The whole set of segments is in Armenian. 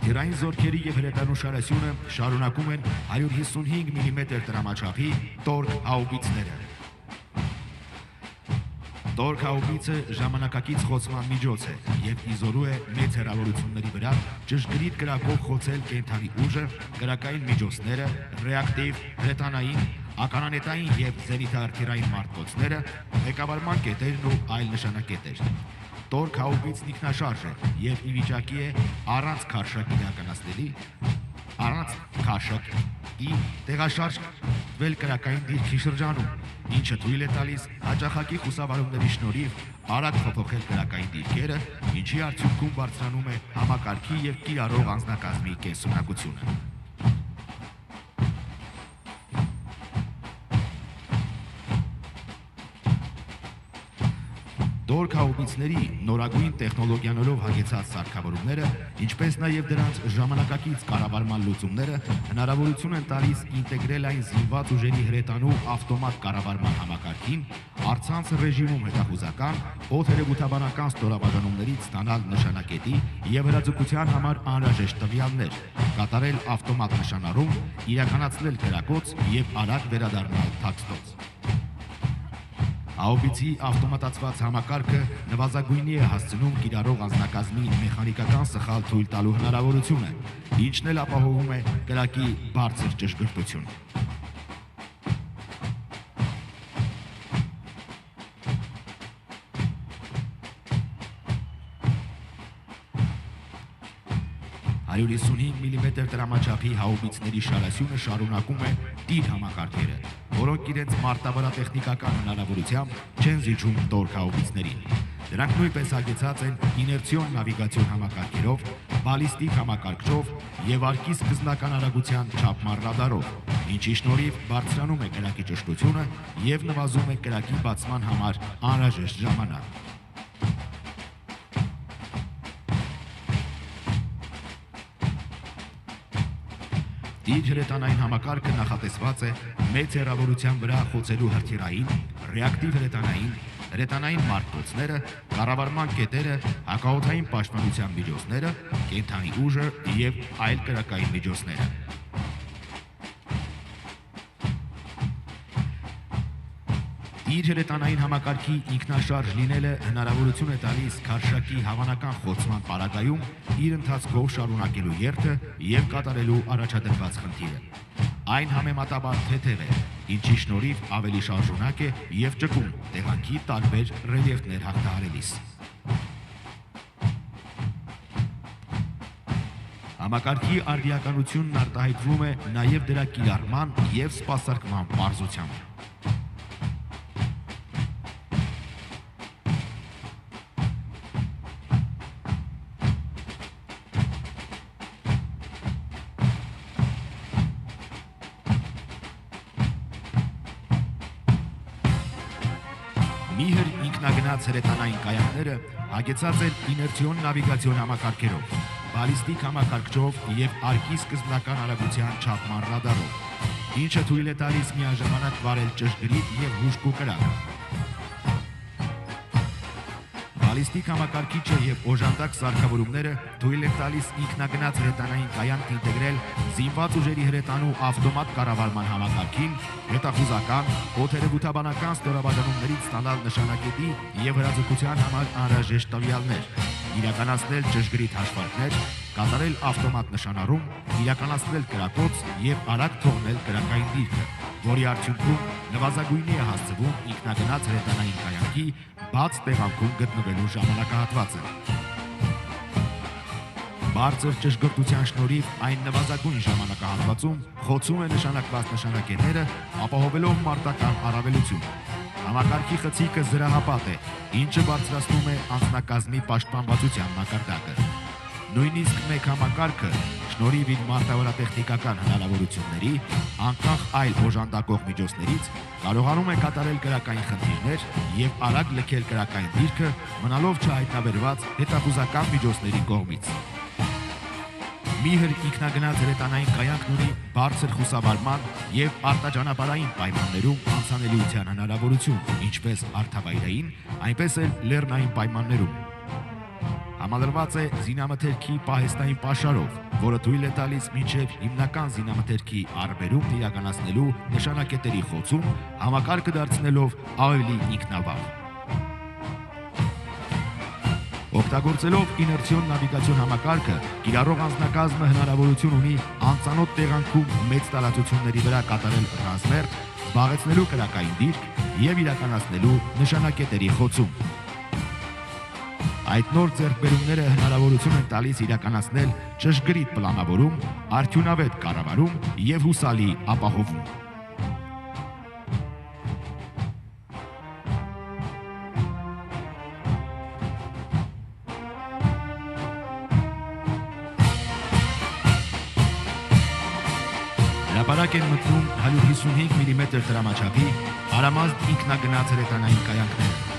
Հրթիռային զորքերի եւ հրետանու շարասյունը շարունակում են 155 մմ տրամաչափի տորկ հաուբիցները։ Տորկ հաուբիցը ժամանակակից խոցման միջոց է եւ իզորու է մեծ հեռավորությունների վրա ճշգրիտ կրակով խոցել կենթանի ուժը, կրակային միջոցները, ռեակտիվ, հրետանային, ականանետային եւ զենիթահրթիռային մարտկոցները, ղեկավարման կետերն ու այլ նշանակետեր։ Տորկ հաուբիցն ինքնաշարժ է եւ ի վիճակի է առանց քարշակի տեղաշարժվել կրակային դիրքի շրջանում, ինչը թույլ է տալիս հաճախակի խուսավարումների շնորհիվ արագ փոփոխել կրակային դիրքերը, ինչի արդյունքում բարձրանում է համակարգի եւ կիրառող անձնակազմի կենսունակությունը։ Տորկ հաուբիցների նորագույն տեխնոլոգիաներով հագեցած սարքավորումները, ինչպես նաև դրանց ժամանակակից կառավարման լուծումները հնարավորություն են տալիս ինտեգրել այն զինված ուժերի հրետանու ավտոմատ կառավարման համակարգին, առցանց ռեժիմում հետախուզական, օդերևութաբանական ստորաբաժանումներից ստանալ նշանակետի եւ հրաձգության համար անհրաժեշտ տվյալներ, կատարել ավտոմատ նշանառում, իրականացնել կրակոց եւ արագ վերադառնալ թաքստոց։ Հաուբիցի ավտոմատացված համակարգը նվազագույնի է հասցնում կիրառող անձնակազմի մեխանիկական սխալ թույլ տալու հնարավորությունը, ինչն էլ ապահովում է կրակի բարձր ճշգրտություն։ մմ տրամաչափի հաուբիցների շարասյունը շարունակում է տիր համակարգերը, որոնք իրենց մարտավարատեխնիկական հնարավորությամբ չեն զիջում տորկ հաուբիցներին։ Դրանք նույնպես հագեցած են իներցիոն նավիգացիոն համակարգերով, բալիստիկ համակարգչով եւ արկի սկզբնական արագության չափման ռադարով, ինչի շնորհիվ բարձրանում է կրակի ճշտությունը եւ նվազում է կրակի բացման համար անհրաժեշտ ժամանակ։ Իր հրետանային համակարգը նախատեսված է մեծ հեռավորության վրա խոցելու հրթիռային, ռեակտիվ հրետանային մարտկոցները, կառավարման կետերը, հակաօդային պաշտպանության միջոցները, կենթանի ուժը եւ այլ կրակային միջոցները։ Իր հրետանային համակարգի ինքնաշարժ լինելը հնարավորություն է տալիս քարշակի հավանական խոցման պարագայում իր ընթացքով շարունակելու երթը եւ կատարելու առաջադրված խնդիրը։ Այն համեմատաբար թեթև է, ինչի շնորհիվ ավելի շարժունակ է եւ ճկուն տեղանքի տարբեր ռելիեֆներ հաղթահարելիս։ Համակարգի արդիականությունն արտահայտվում է նաեւ դրա կիրառման եւ սպասարկման պարզությամբ։ Միհր ինքնագնաց հրետանային կայանները հագեցած են իներցիոն նավիգացիոն համակարգերով, բալիստիկ համակարգչով եւ արկի սկզբնական արագության չափման ռադարով, ինչը թույլ է տալիս միաժամանակ վարել ճշգրիտ եւ հուժկու կրակ։ Բալիստիկ համակարգիչը եւ օժանդակ սարքավորումները թույլ են տալիս ինքնագնաց հրետանային կայանք ինտեգրել զինված ուժերի հրետանու ավտոմատ կառավարման համակարգին, հետախուզական, օդերևութաբանական ստորաբաժանումներից ստանալ նշանակետի եւ հրաձգության համար անհրաժեշտ տվյալներ, իրականացնել ճշգրիտ հաշվարկներ, կատարել ավտոմատ նշանառում, իրականացնել կրակոց եւ արագ թողնել կրակային դիրքը, որի արդյունքում նվազագույնի է հասցվում ինքնագնաց հրետանային կայանքի բաց տեղանքում գտնվելու ժամանակահատվածը։ Բարձր ճշգրտության շնորհիվ այն նվազագույն ժամանակահատվածում խոցում է նշանակված նշանակետերը, ապահովելով մարտական առավելություն։ Համակարգի խցիկը զրահապատ է, ինչը բարձրացնում է անձնակազմի պաշտպանվածության մակարդակը։ Նույնիսկ մեկ համակարգը, շնորհիվ իր մարտավարատեխնիկական հնարավորությունների, անկախ այլ օժանդակող միջոցներից, կարողանում է կատարել կրակային խնդիրներ եւ արագ լքել կրակային դիրքը, մնալով չհայտնաբերված հետախուզական միջոցների կողմից։ Միհր ինքնագնաց հրետանային կայանքն ունի բարձր խուսավարման եւ արտաճանապարհային պայմաններում անցանելիության հնարավորություն, ինչպես հարթավայրային, այնպես էլ լեռնային պայմաններում։ համալրված է զինամթերքի պահեստային պաշարով, որը թույլ է տալիս մինչև հիմնական զինամթերքի առբերումն իրականացնելու նշանակետերի խոցում, համակարգը դարձնելով ավելի ինքնավար։ Օգտագործելով իներցիոն նավիգացիոն համակարգը, կիրառող անձնակազմը հնարավորություն ունի անծանոթ տեղանքում մեծ տարածությունների վրա կատարել ռազմերթ, զբաղեցնելու կրակային դիրք եւ իրականացնելու նշանակետերի խոցում։ Այդ նոր ձեռքբերումները հնարավորություն են տալիս իրականացնել ճշգրիտ պլանավորում, արդյունավետ կառավարում եւ հուսալի ապահովում։ Հրապարակ են մտնում 155 մմ տրամաչափի արամազդ ինքնագնաց հրետանային կայանքները։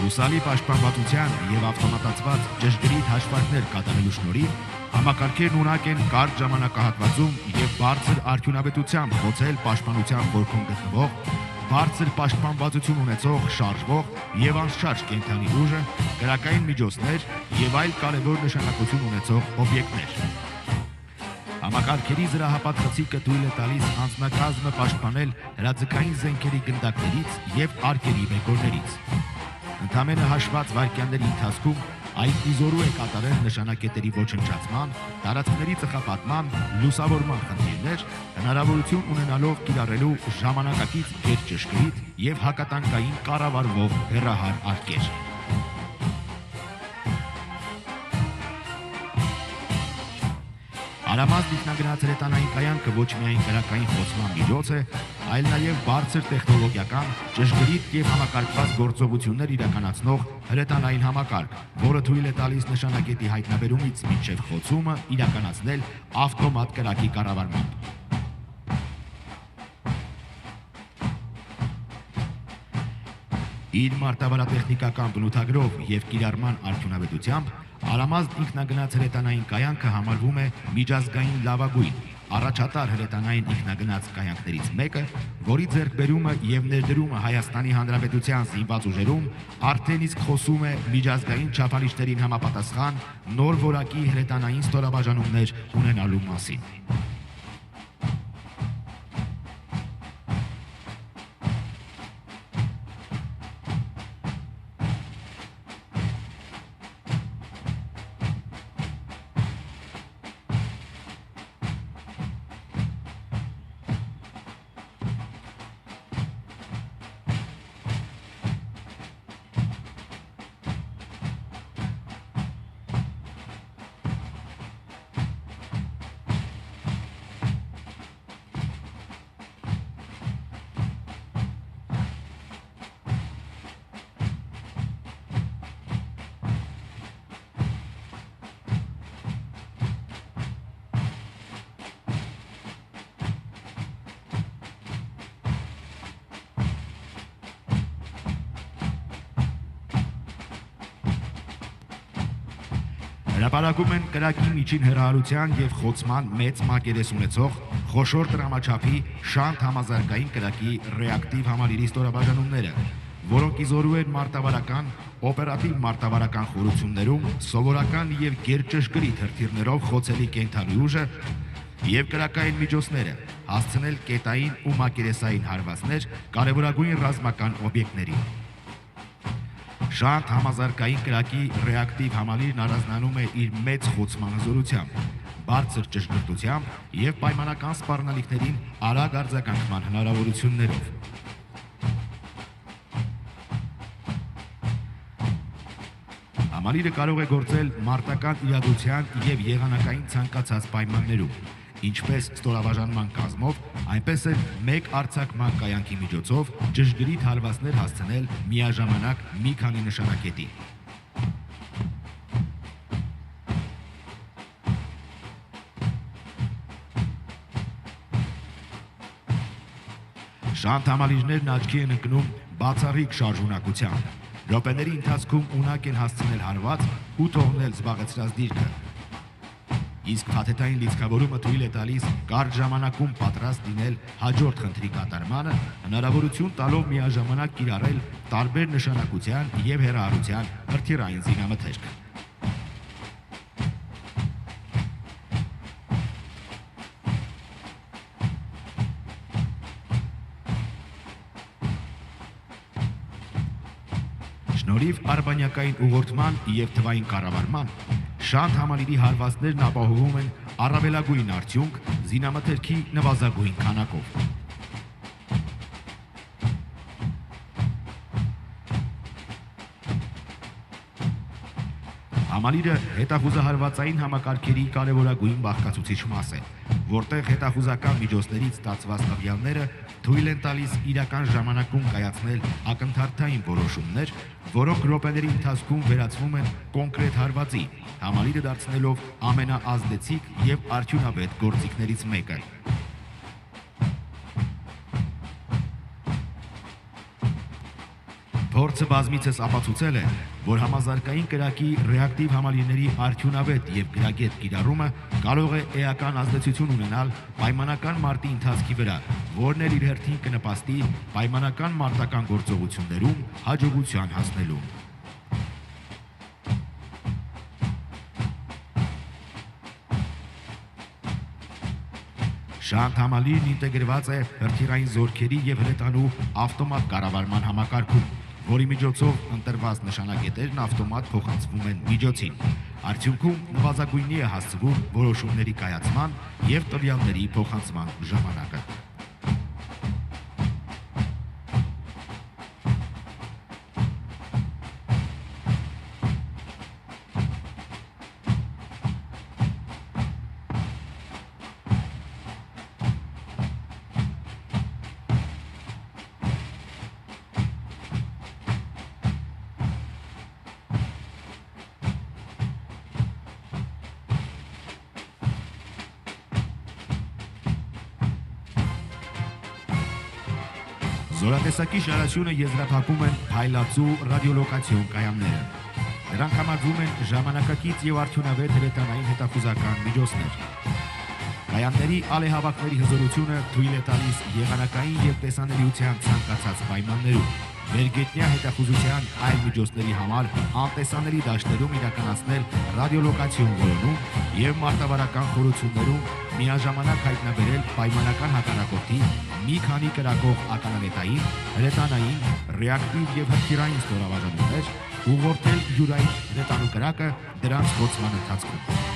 Հուսալի պաշտպանվածության եւ ավտոմատացված ճշգրիտ հաշվարկներ կատարելու շնորհիվ համակարգերն ունակ են կարճ ժամանակահատվածում եւ բարձր արդյունավետությամբ խոցել պաշտպանության խորքում գտնվող, բարձր պաշտպանվածություն ունեցող, շարժվող եւ անշարժ կենդանի ուժը, կրակային միջոցներ եւ այլ կարևոր նշանակություն ունեցող օբյեկտներ։ Համակարգերի զրահապատ խցիկը թույլ է տալիս անձնակազմը պաշտպանել հրաձգային զենքերի գնդակներից եւ արկերի բեկորներից։ Ընդամենը հաշված վայրկյանների ընթացքում այդ իզորու է կատարել նշանակետերի ոչնչացման, տարածքների ծխապատման, լուսավորման խնդիրներ, հնարավորություն ունենալով կիրառելու ժամանակակից գերճշգրիտ եւ հակատանկային կառավարվող հեռահար արկեր։ Արամազդ ինքնագնաց հրետանային կայանքը ոչ միայն կրակային խոցման միջոց է, այլ նաև բարձր տեխնոլոգիական, ճշգրիտ եւ համակարգված գործողություններ իրականացնող հրետանային համակարգ, որը թույլ է տալիս նշանակետի հայտնաբերումից մինչև խոցումը իրականացնել ավտոմատ կրակի կառավարմամբ։ Իր մարտավարատեխնիկական բնութագրով եւ կիրառման արդյունավետությամբ Արամազդ ինքնագնաց հրետանային կայանքը համարվում է միջազգային լավագույն, առաջատար հրետանային ինքնագնաց կայանքներից մեկը, որի ձեռքբերումը եւ ներդրումը Հայաստանի Հանրապետության զինված ուժերում արդեն իսկ խոսում է միջազգային չափանիշներին համապատասխան նոր որակի հրետանային ստորաբաժանումներ ունենալու մասին։ Հրապարակում են կրակի միջին հեռահարության եւ խոցման մեծ մակերես ունեցող խոշոր տրամաչափի շանթ համազարգային կրակի ռեակտիվ համալիրի ստորաբաժանումները, որոնք իզորու են մարտավարական, օպերատիվ մարտավարական խորություններում սովորական եւ գերճշգրիտ հրթիռներով խոցելի կենդանի ուժը եւ կրակային միջոցները, հասցնել կետային ու մակերեսային հարվածներ կարևորագույն ռազմական օբյեկտներին։ Շանթ համազարգային կրակի ռեակտիվ համալիրն առանձնանում է իր մեծ խոցման հզորությամբ, բարձր ճշգրտությամբ եւ պայմանական սպառնալիքներին արագ արձագանքման հնարավորություններով։ Համալիրը կարող է գործել մարտական իրադրության եւ եղանակային ցանկացած պայմաններում, ինչպես ստորաբաժանման կազմով, այնպես էլ մեկ արձակման կայանքի միջոցով ճշգրիտ հարվածներ հասցնել միաժամանակ մի քանի նշանակետի։ Շանթ համալիրներն աչքի են ընկնում բացառիկ շարժունակությամբ։ Րոպեների ընթացքում ունակ են հասցնել հարված ու թողնել զբաղեցրած դիրքը։ Իսկ փաթեթային լիցքավորումը թույլ է տալիս կարճ ժամանակում պատրաստ լինել հաջորդ խնդրի կատարմանը, հնարավորություն տալով միաժամանակ կիրառել տարբեր նշանակության եւ հեռահարության հրթիռային զինամթերք։ Շնորհիվ արբանյակային ուղղորդման եւ թվային կառավարման շանթ համալիրի հարվածներն ապահովում են առավելագույն արդյունք զինամթերքի նվազագույն քանակով։ Համալիրը հետախուզահարվածային համակարգերի կարևորագույն բաղկացուցիչ մաս է, որտեղ հետախուզական միջոցներից ստացված տվյալները թույլ են տալիս իրական ժամանակում կայացնել ակնթարթային որոշումներ, որոնք րոպեների ընթացքում վերածվում են կոնկրետ հարվածի, համալիրը դարձնելով ամենաազդեցիկ եւ արդյունավետ գործիքներից մեկը։ Փորձը բազմիցս ապացուցել է, որ համազարգային կրակի ռեակտիվ համալիրների արդյունավետ եւ գրագետ կիրառումը կարող է էական ազդեցություն ունենալ պայմանական մարտի ընթացքի վրա, որն էլ իր հերթին կնպաստի պայմանական մարտական գործողություններում հաջողության հասնելուն։ Շանթ համալիրն ինտեգրված է հրթիռային զորքերի եւ հրետանու ավտոմատ կառավարման համակարգում, որի միջոցով ընտրված նշանակետերն ավտոմատ փոխանցվում են միջոցին։ Արդյունքում նվազագույնի է հասցվում որոշումների կայացման եւ տվյալների փոխանցման ժամանակը։ Զորատեսակի շարաշյունը եզրափակում են փայլացու ռադիոլոկացիոն կայանները։ Նրանք համարվում են ժամանակակից եւ արդյունավետ հրետանային հետախուզական միջոցներ։ Կայանների ալեհավաքների հզորությունը թույլ է տալիս եղանակային եւ տեսանելիության ցանկացած պայմաններում վերգետնյա հետախուզության այլ միջոցների համար անտեսանելի դաշտերում իրականացնել ռադիոլոկացիոն որոնում եւ մարտավարական խորություններում միաժամանակ հայտնաբերել պայմանական հակառակորդի մի քանի կրակող ականանետային, հրետանային, ռեակտիվ եւ հրթիռային ստորաբաժանումներ, ուղղորդել յուրային հրետանու կրակը դրանց խոցման ընթացքում։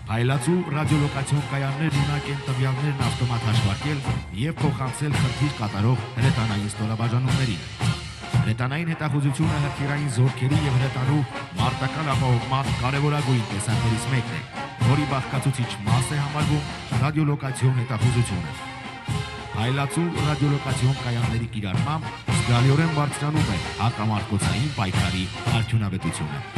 Փայլացու ռադիոլոկացիոն կայաններն ունակ են տվյալներն ավտոմատ հաշվարկել եւ փոխանցել խնդիր կատարող հրետանային ստորաբաժանումներին։ Հրետանային հետախուզությունը հրթիռային զորքերի եւ հրետանու մարտական ապահովման կարևորագույն տեսակներից մեկն է, որի բաղկացուցիչ մաս է համարվում ռադիոլոկացիոն հետախուզությունը։ Փայլացու ռադիոլոկացիոն կայանների կիրառմամբ զգալիորեն բարձրանում է հակամարտկոցային պայքարի արդյունավետությունը։